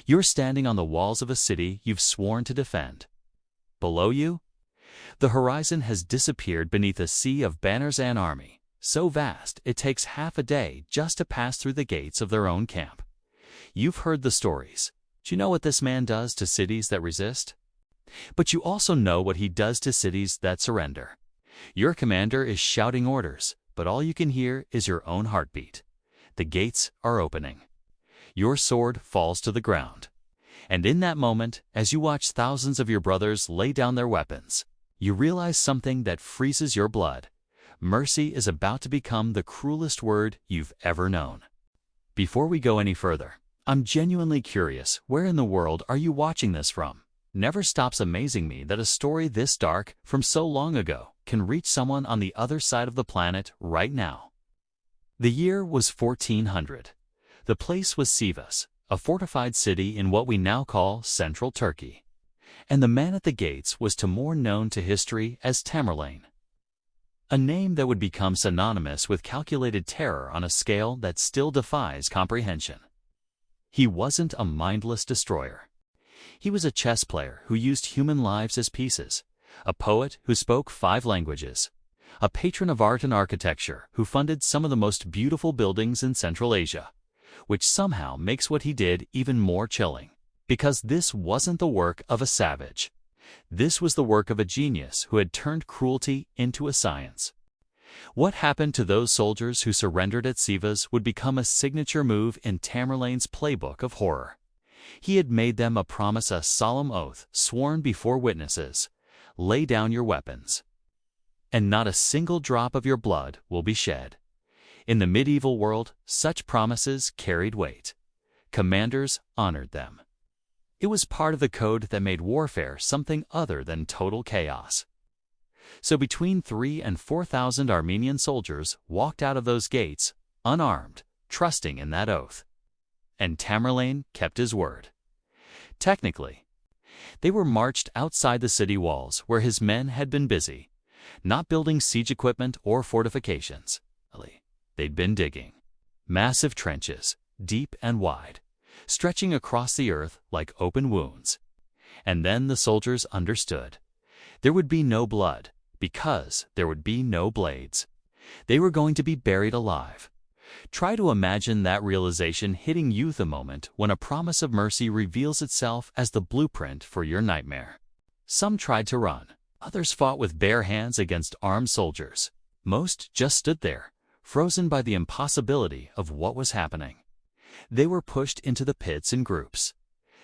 You're standing on the walls of a city you've sworn to defend. Below you, the horizon has disappeared beneath a sea of banners and army, so vast it takes half a day just to pass through the gates of their own camp. You've heard the stories. Do you know what this man does to cities that resist? But you also know what he does to cities that surrender. Your commander is shouting orders, but all you can hear is your own heartbeat. The gates are opening. Your sword falls to the ground. And in that moment, as you watch thousands of your brothers lay down their weapons, you realize something that freezes your blood. Mercy is about to become the cruelest word you've ever known. Before we go any further, I'm genuinely curious, where in the world are you watching this from? Never stops amazing me that a story this dark from so long ago can reach someone on the other side of the planet right now. The year was 1400. The place was Sivas, a fortified city in what we now call central Turkey. And the man at the gates was more known to history as Tamerlane. A name that would become synonymous with calculated terror on a scale that still defies comprehension. He wasn't a mindless destroyer. He was a chess player who used human lives as pieces, a poet who spoke 5 languages, a patron of art and architecture who funded some of the most beautiful buildings in Central Asia, which somehow makes what he did even more chilling, because this wasn't the work of a savage. This was the work of a genius who had turned cruelty into a science. What happened to those soldiers who surrendered at Sivas would become a signature move in Tamerlane's playbook of horror. He had made them a promise, a solemn oath sworn before witnesses: lay down your weapons, and not a single drop of your blood will be shed. In the medieval world, such promises carried weight. Commanders honored them. It was part of the code that made warfare something other than total chaos. So between 3,000 and 4,000 Armenian soldiers walked out of those gates, unarmed, trusting in that oath. And Tamerlane kept his word. Technically, they were marched outside the city walls where his men had been busy, not building siege equipment or fortifications. They'd been digging massive trenches, deep and wide, stretching across the earth like open wounds. And then the soldiers understood. There would be no blood, because there would be no blades. They were going to be buried alive. Try to imagine that realization hitting you the moment when a promise of mercy reveals itself as the blueprint for your nightmare. Some tried to run. Others fought with bare hands against armed soldiers. Most just stood there, frozen by the impossibility of what was happening. They were pushed into the pits in groups.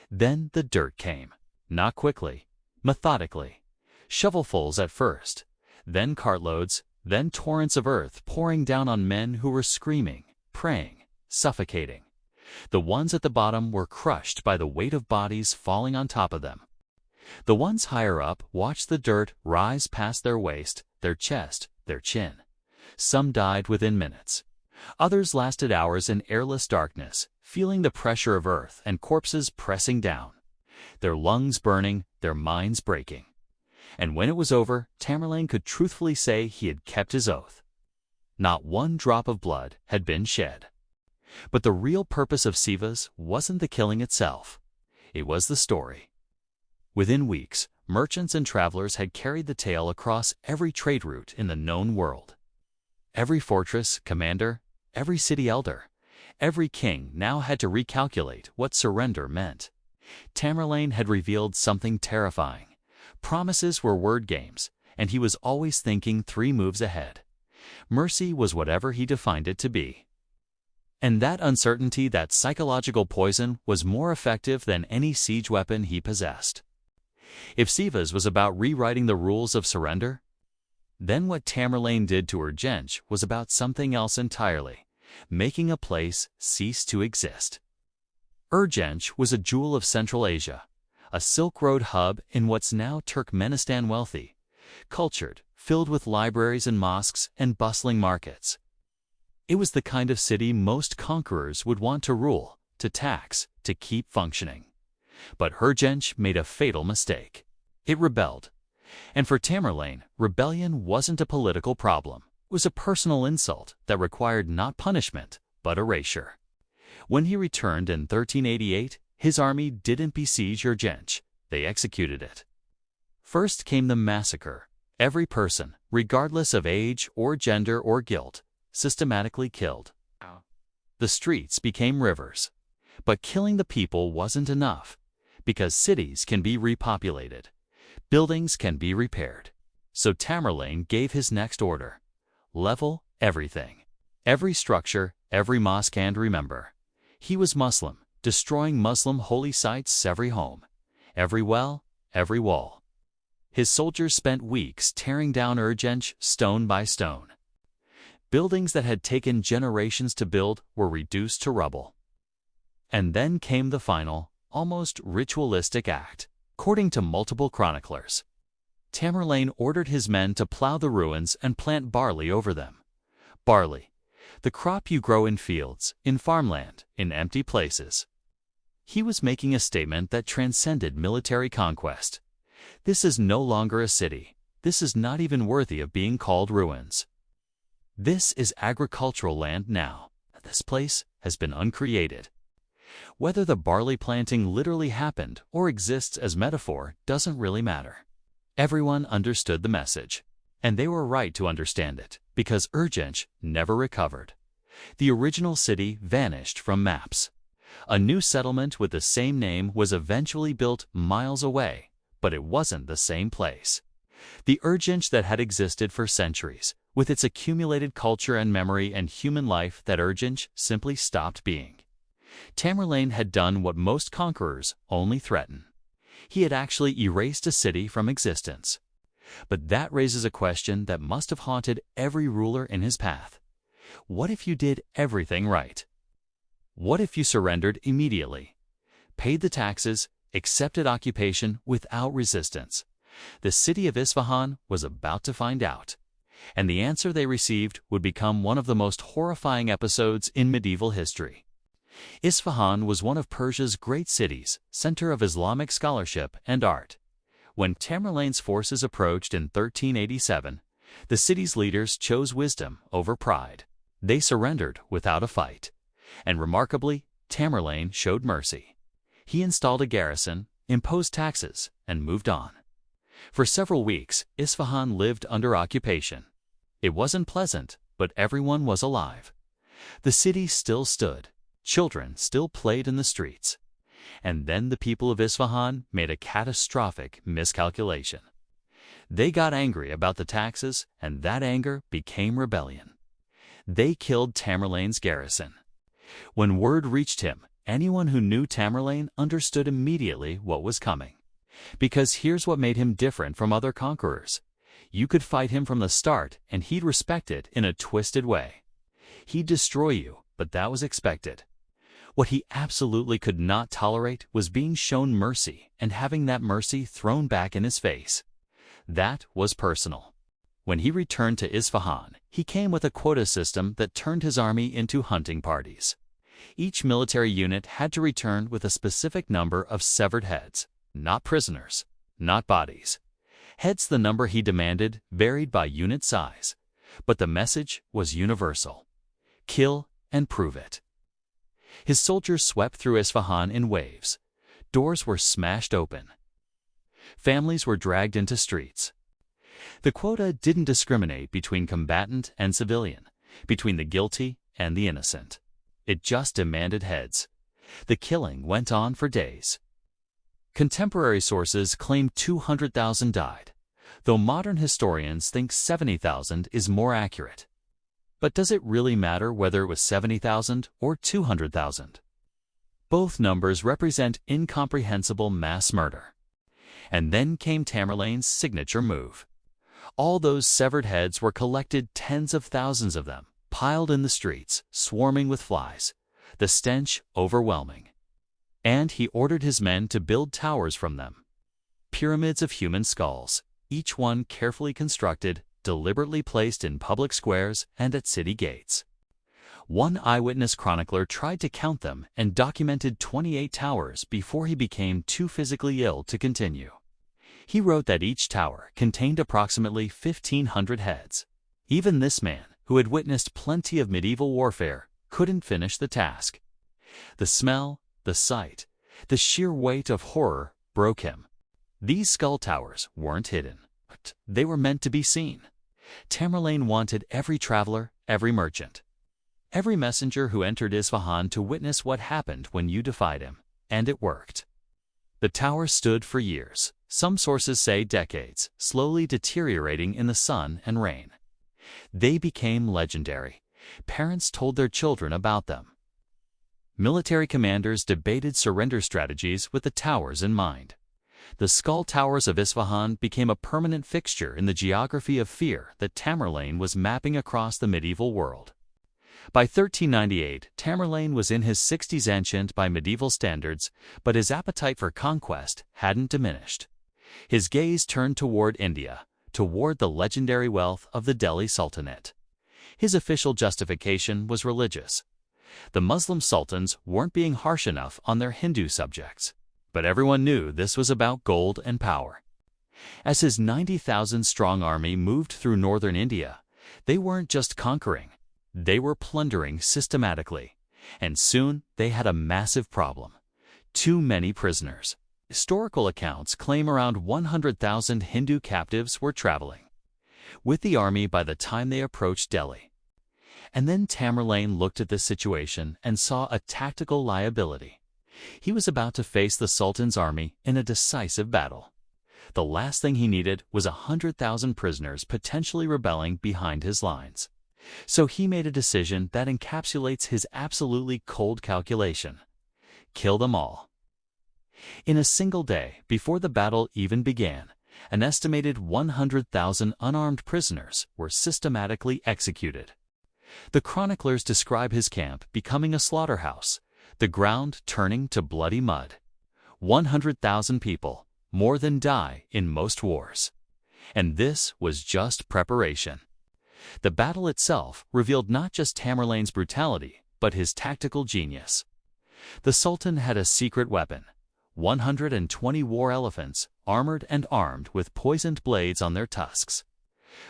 Then the dirt came, not quickly, methodically. Shovelfuls at first, then cartloads, then torrents of earth pouring down on men who were screaming, praying, suffocating. The ones at the bottom were crushed by the weight of bodies falling on top of them. The ones higher up watched the dirt rise past their waist, their chest, their chin. Some died within minutes. Others lasted hours in airless darkness, feeling the pressure of earth and corpses pressing down, their lungs burning, their minds breaking. And when it was over, Tamerlane could truthfully say he had kept his oath. Not one drop of blood had been shed. But the real purpose of Sivas wasn't the killing itself. It was the story. Within weeks, merchants and travelers had carried the tale across every trade route in the known world. Every fortress commander, every city elder, every king now had to recalculate what surrender meant. Tamerlane had revealed something terrifying. Promises were word games, and he was always thinking 3 moves ahead. Mercy was whatever he defined it to be. And that uncertainty, that psychological poison, was more effective than any siege weapon he possessed. If Sivas was about rewriting the rules of surrender, then what Tamerlane did to Urgench was about something else entirely, making a place cease to exist. Urgench was a jewel of Central Asia, a Silk Road hub in what's now Turkmenistan, wealthy, cultured, filled with libraries and mosques and bustling markets. It was the kind of city most conquerors would want to rule, to tax, to keep functioning. But Urgench made a fatal mistake. It rebelled. And for Tamerlane, rebellion wasn't a political problem. It was a personal insult that required not punishment, but erasure. When he returned in 1388, His army didn't besiege Urgench, they executed it. First came the massacre. Every person, regardless of age or gender or guilt, systematically killed. The streets became rivers. But killing the people wasn't enough, because cities can be repopulated. Buildings can be repaired. So Tamerlane gave his next order: level everything. Every structure, every mosque, and remember, he was Muslim, destroying Muslim holy sites, every home, every well, every wall. His soldiers spent weeks tearing down Urgench stone by stone. Buildings that had taken generations to build were reduced to rubble. And then came the final, almost ritualistic act. According to multiple chroniclers, Tamerlane ordered his men to plow the ruins and plant barley over them. Barley, the crop you grow in fields, in farmland, in empty places. He was making a statement that transcended military conquest. This is no longer a city. This is not even worthy of being called ruins. This is agricultural land now. This place has been uncreated. Whether the barley planting literally happened or exists as metaphor doesn't really matter. Everyone understood the message, and they were right to understand it, because Urgench never recovered. The original city vanished from maps. A new settlement with the same name was eventually built miles away, but it wasn't the same place. The Urgench that had existed for centuries, with its accumulated culture and memory and human life, that Urgench simply stopped being. Tamerlane had done what most conquerors only threaten. He had actually erased a city from existence. But that raises a question that must have haunted every ruler in his path. What if you did everything right? What if you surrendered immediately, paid the taxes, accepted occupation without resistance? The city of Isfahan was about to find out. And the answer they received would become one of the most horrifying episodes in medieval history. Isfahan was one of Persia's great cities, center of Islamic scholarship and art. When Tamerlane's forces approached in 1387, the city's leaders chose wisdom over pride. They surrendered without a fight. And remarkably, Tamerlane showed mercy. He installed a garrison, imposed taxes, and moved on. For several weeks, Isfahan lived under occupation. It wasn't pleasant, but everyone was alive. The city still stood. Children still played in the streets. And then the people of Isfahan made a catastrophic miscalculation. They got angry about the taxes, and that anger became rebellion. They killed Tamerlane's garrison. When word reached him, anyone who knew Tamerlane understood immediately what was coming. Because here's what made him different from other conquerors. You could fight him from the start, and he'd respect it in a twisted way. He'd destroy you, but that was expected. What he absolutely could not tolerate was being shown mercy and having that mercy thrown back in his face. That was personal. When he returned to Isfahan, he came with a quota system that turned his army into hunting parties. Each military unit had to return with a specific number of severed heads, not prisoners, not bodies. Heads, the number he demanded, varied by unit size, but the message was universal: kill and prove it. His soldiers swept through Isfahan in waves. Doors were smashed open. Families were dragged into streets. The quota didn't discriminate between combatant and civilian, between the guilty and the innocent. It just demanded heads. The killing went on for days. Contemporary sources claim 200,000 died, though modern historians think 70,000 is more accurate. But does it really matter whether it was 70,000 or 200,000? Both numbers represent incomprehensible mass murder. And then came Tamerlane's signature move. All those severed heads were collected, tens of thousands of them, piled in the streets, swarming with flies, the stench overwhelming. And he ordered his men to build towers from them. Pyramids of human skulls, each one carefully constructed, deliberately placed in public squares and at city gates. One eyewitness chronicler tried to count them and documented 28 towers before he became too physically ill to continue. He wrote that each tower contained approximately 1,500 heads. Even this man, who had witnessed plenty of medieval warfare, couldn't finish the task. The smell, the sight, The sheer weight of horror broke him. These skull towers weren't hidden. They were meant to be seen. Tamerlane wanted every traveler, every merchant, every messenger who entered Isfahan to witness what happened when you defied him. And it worked. The towers stood for years, some sources say decades, slowly deteriorating in the sun and rain. They became legendary. Parents told their children about them. Military commanders debated surrender strategies with the towers in mind. The skull towers of Isfahan became a permanent fixture in the geography of fear that Tamerlane was mapping across the medieval world. By 1398, Tamerlane was in his 60s, ancient by medieval standards, but his appetite for conquest hadn't diminished. His gaze turned toward India, toward the legendary wealth of the Delhi Sultanate. His official justification was religious. The Muslim sultans weren't being harsh enough on their Hindu subjects, but everyone knew this was about gold and power. As his 90,000-strong army moved through northern India, they weren't just conquering. They were plundering systematically, and soon they had a massive problem: too many prisoners. Historical accounts claim around 100,000 Hindu captives were traveling with the army by the time they approached Delhi. And then Tamerlane looked at this situation and saw a tactical liability. He was about to face the Sultan's army in a decisive battle. The last thing he needed was 100,000 prisoners potentially rebelling behind his lines. So he made a decision that encapsulates his absolutely cold calculation: kill them all. In a single day, before the battle even began, an estimated 100,000 unarmed prisoners were systematically executed. The chroniclers describe his camp becoming a slaughterhouse, the ground turning to bloody mud. 100,000 people, more than die in most wars. And this was just preparation. The battle itself revealed not just Tamerlane's brutality, but his tactical genius. The Sultan had a secret weapon: 120 war elephants, armored and armed with poisoned blades on their tusks.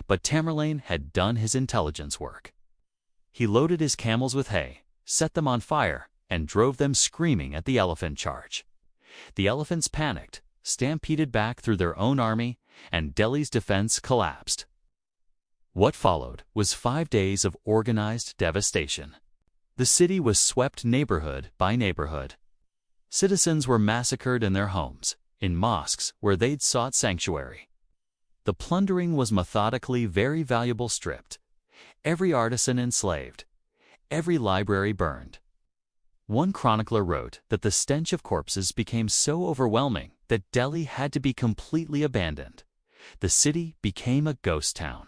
But Tamerlane had done his intelligence work. He loaded his camels with hay, set them on fire, and drove them screaming at the elephant charge. The elephants panicked, stampeded back through their own army, and Delhi's defense collapsed. What followed was 5 days of organized devastation. The city was swept neighborhood by neighborhood. Citizens were massacred in their homes, in mosques where they'd sought sanctuary. The plundering was methodically very valuable stripped, every artisan enslaved, every library burned. One chronicler wrote that the stench of corpses became so overwhelming that Delhi had to be completely abandoned. The city became a ghost town.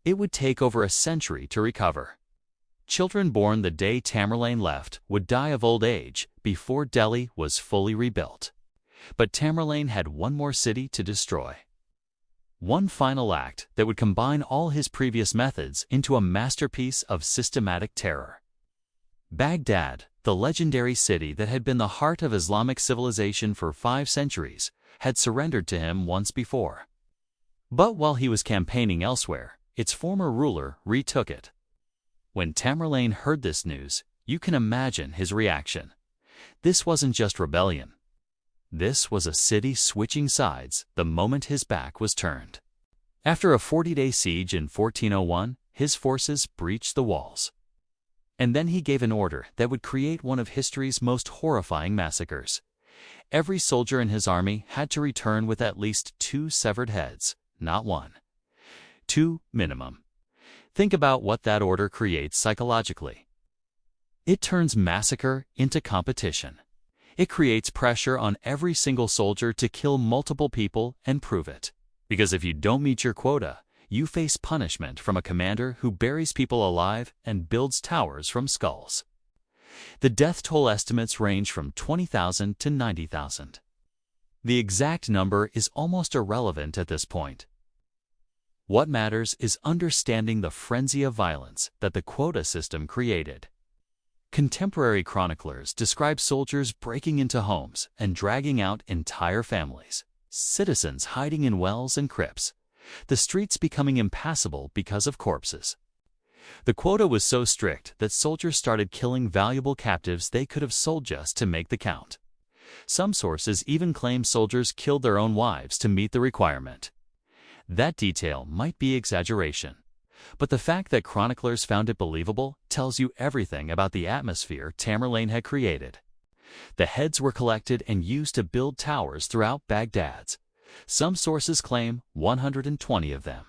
It would take over a century to recover. Children born the day Tamerlane left would die of old age before Delhi was fully rebuilt. But Tamerlane had one more city to destroy. One final act that would combine all his previous methods into a masterpiece of systematic terror. Baghdad, the legendary city that had been the heart of Islamic civilization for 5 centuries, had surrendered to him once before. But while he was campaigning elsewhere, its former ruler retook it. When Tamerlane heard this news, you can imagine his reaction. This wasn't just rebellion. This was a city switching sides the moment his back was turned. After a 40-day siege in 1401, his forces breached the walls. And then he gave an order that would create one of history's most horrifying massacres. Every soldier in his army had to return with at least 2 severed heads, not 1. 2 minimum. Think about what that order creates psychologically. It turns massacre into competition. It creates pressure on every single soldier to kill multiple people and prove it. Because if you don't meet your quota, you face punishment from a commander who buries people alive and builds towers from skulls. The death toll estimates range from 20,000 to 90,000. The exact number is almost irrelevant at this point. What matters is understanding the frenzy of violence that the quota system created. Contemporary chroniclers describe soldiers breaking into homes and dragging out entire families, citizens hiding in wells and crypts, the streets becoming impassable because of corpses. The quota was so strict that soldiers started killing valuable captives they could have sold just to make the count. Some sources even claim soldiers killed their own wives to meet the requirement. That detail might be exaggeration, but the fact that chroniclers found it believable tells you everything about the atmosphere Tamerlane had created. The heads were collected and used to build towers throughout Baghdad. Some sources claim 120 of them.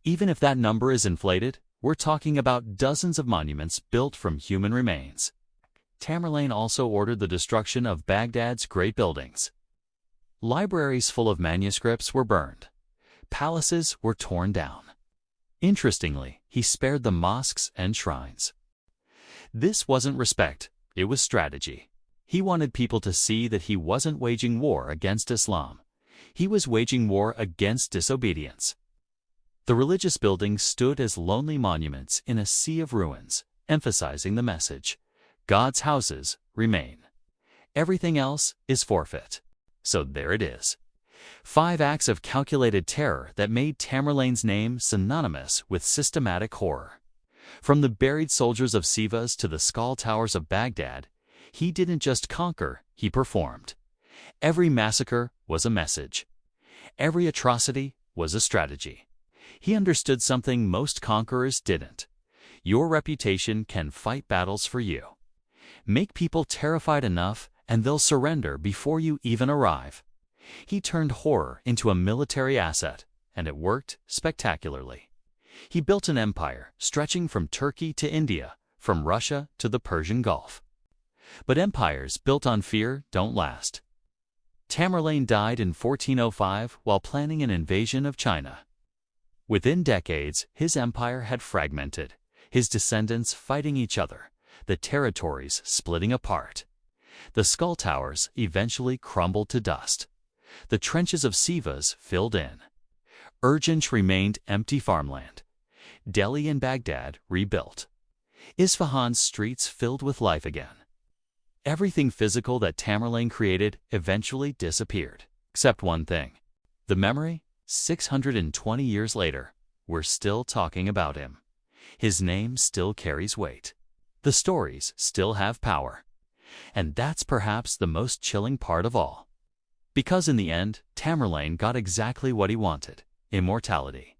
Even if that number is inflated, we're talking about dozens of monuments built from human remains. Tamerlane also ordered the destruction of Baghdad's great buildings. Libraries full of manuscripts were burned. Palaces were torn down. Interestingly, he spared the mosques and shrines. This wasn't respect, it was strategy. He wanted people to see that he wasn't waging war against Islam. He was waging war against disobedience. The religious buildings stood as lonely monuments in a sea of ruins, emphasizing the message: God's houses remain. Everything else is forfeit. So there it is. 5 acts of calculated terror that made Tamerlane's name synonymous with systematic horror. From the buried soldiers of Sivas to the skull towers of Baghdad, he didn't just conquer, he performed. Every massacre was a message. Every atrocity was a strategy. He understood something most conquerors didn't. Your reputation can fight battles for you. Make people terrified enough, and they'll surrender before you even arrive. He turned horror into a military asset, and it worked spectacularly. He built an empire stretching from Turkey to India, from Russia to the Persian Gulf. But empires built on fear don't last. Tamerlane died in 1405 while planning an invasion of China. Within decades, his empire had fragmented, his descendants fighting each other, the territories splitting apart. The skull towers eventually crumbled to dust. The trenches of Sivas filled in. Urgench remained empty farmland. Delhi and Baghdad rebuilt. Isfahan's streets filled with life again. Everything physical that Tamerlane created eventually disappeared, except one thing. The memory, 620 years later, we're still talking about him. His name still carries weight. The stories still have power. And that's perhaps the most chilling part of all. Because in the end, Tamerlane got exactly what he wanted: immortality.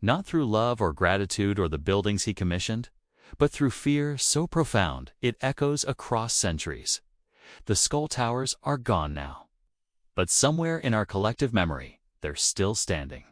Not through love or gratitude or the buildings he commissioned, but through fear so profound it echoes across centuries. The skull towers are gone now. But somewhere in our collective memory, they're still standing.